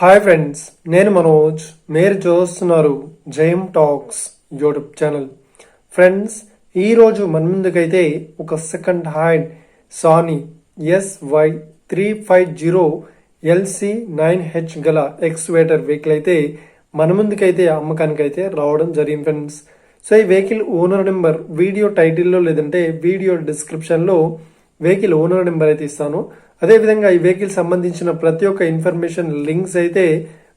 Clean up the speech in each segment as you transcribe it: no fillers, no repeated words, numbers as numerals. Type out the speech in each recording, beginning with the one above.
Hi friends, నేను మనోజ్. మీరు చూస్తున్నారు జైమ్ టాక్స్ యూట్యూబ్ ఛానల్. ఫ్రెండ్స్, ఈరోజు మన ముందుకైతే ఒక సెకండ్ హ్యాండ్ సానీ SY350 LC9H గల ఎక్స్వేటర్ వెహికల్ అయితే మన ముందుకైతే అమ్మకానికి అయితే రావడం జరిగింది ఫ్రెండ్స్. సో ఈ వెహికల్ ఓనర్ నెంబర్ వీడియో టైటిల్లో లేదంటే వీడియో డిస్క్రిప్షన్లో వెహికల్ ఓనర్ నెంబర్ అయితే ఇస్తాను. అదేవిధంగా ఈ వెహికల్ సంబంధించిన ప్రతి ఒక్క ఇన్ఫర్మేషన్ లింక్స్ అయితే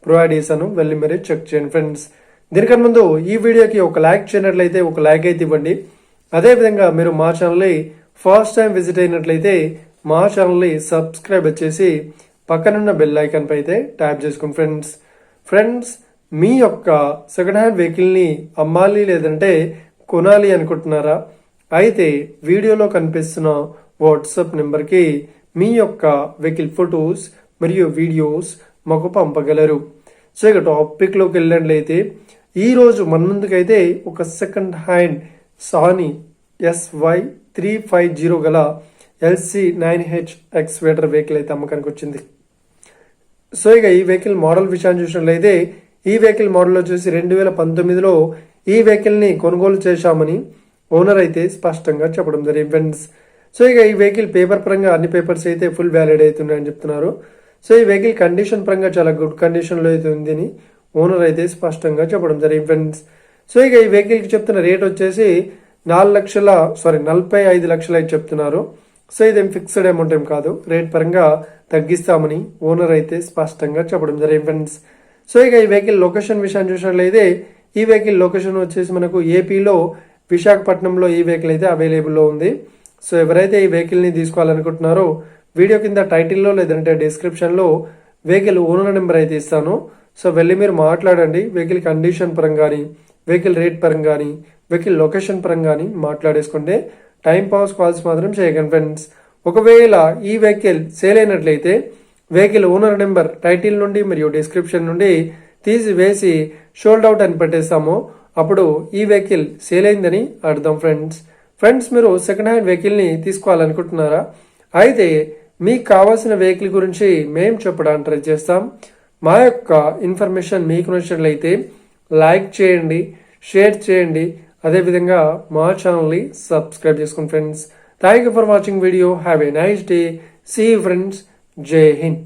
ప్రొవైడ్ చేశాను, వెళ్ళి మీరు చెక్ చేయండి ఫ్రెండ్స్. దీనికన్నా ముందు ఈ వీడియోకి ఒక లైక్ చేయనట్లయితే ఒక లైక్ అయితే ఇవ్వండి. అదేవిధంగా మీరు మా ఛానల్ని ఫస్ట్ టైం విజిట్ అయినట్లయితే మా ఛానల్ని సబ్స్క్రైబ్ వచ్చేసి పక్కనున్న బెల్ ఐకాన్ పై అయితే ట్యాప్ చేసుకోండి ఫ్రెండ్స్. ఫ్రెండ్స్, మీ యొక్క సెకండ్ హ్యాండ్ వెహికల్ని అమ్మాలి లేదంటే కొనాలి అనుకుంటున్నారా? అయితే వీడియోలో కనిపిస్తున్న వాట్సాప్ నెంబర్కి మీ యొక్క వెహికల్ ఫొటోస్ మరియు వీడియోస్ మాకు పంపగలరు. సో ఇక టాపిక్లోకి వెళ్ళినట్లయితే ఈరోజు మన ముందుకైతే ఒక సెకండ్ హ్యాండ్ సానీ SY350 గల LC9H ఎక్స్వేటర్ వెహికల్ అయితే అమ్మకానికి వచ్చింది. సో ఇక ఈ వెహికల్ మోడల్ విషయాన్ని చూసినట్లయితే ఈ వెహికల్ మోడల్ వచ్చేసి 2019లో ఈ వెహికల్ని కొనుగోలు చేశామని ఓనర్ అయితే స్పష్టంగా చెప్పడం జరిగింది ఫ్రెండ్స్. సో ఇక ఈ వెహికల్ పేపర్ పరంగా అన్ని పేపర్స్ అయితే ఫుల్ వ్యాలిడ్ అవుతున్నాయని చెప్తున్నారు. సో ఈ వెహికల్ కండిషన్ పరంగా చాలా గుడ్ కండిషన్లో అయితే ఉందని ఓనర్ అయితే స్పష్టంగా చెప్పడం జరిగింది ఫ్రెండ్స్. సో ఇక ఈ వెహికల్కి చెప్తున్న రేట్ వచ్చేసి 45 లక్షలు అయితే చెప్తున్నారు. సో ఇదేం ఫిక్స్డ్ అమౌంట్ ఏం కాదు, రేట్ పరంగా తగ్గిస్తామని ఓనర్ అయితే స్పష్టంగా చెప్పడం జరిగింది ఫ్రెండ్స్. సో ఇక ఈ వెహికల్ లొకేషన్ విషయాన్ని చూసినట్లయితే ఈ వెహికల్ లొకేషన్ వచ్చేసి మనకు ఏపీలో విశాఖపట్నంలో ఈ వెహికల్ అయితే అవైలబుల్లో ఉంది. సో ఎవరైతే ఈ వెహికల్ని తీసుకోవాలనుకుంటున్నారో వీడియో కింద టైటిల్లో లేదంటే డిస్క్రిప్షన్లో వెహికల్ ఓనర్ నెంబర్ అయితే ఇస్తాను. సో వెళ్ళి మీరు మాట్లాడండి. వెహికల్ కండిషన్ పరంగా కానీ వెహికల్ రేట్ పరంగా కానీ వెహికల్ లొకేషన్ పరంగా కానీ మాట్లాడేసుకుంటే టైం పాస్ కాల్స్ మాత్రం చేయకండి ఫ్రెండ్స్. ఒకవేళ ఈ వెహికల్ సేల్ అయినట్లయితే వెహికల్ ఓనర్ నెంబర్ టైటిల్ నుండి మరియు డిస్క్రిప్షన్ నుండి తీసివేసి షోల్డ్ అవుట్ అని పెట్టేస్తాము. అప్పుడు ఈ వెహికల్ సేల్ అయిందని అర్థం ఫ్రెండ్స్. ఫ్రెండ్స్, మీరు సెకండ్ హ్యాండ్ వెహికల్ని తీసుకోవాలనుకుంటున్నారా? అయితే మీకు కావాల్సిన వెహికల్ గురించి మేము చెప్పడానికి ట్రై చేస్తాం. మా యొక్క ఇన్ఫర్మేషన్ మీకు నచ్చినట్లయితే లైక్ చేయండి, షేర్ చేయండి, అదేవిధంగా మా ఛానల్ని సబ్స్క్రైబ్ చేసుకోండి friends. Thank you for watching video. Have a nice day. See you friends. జై హింద్.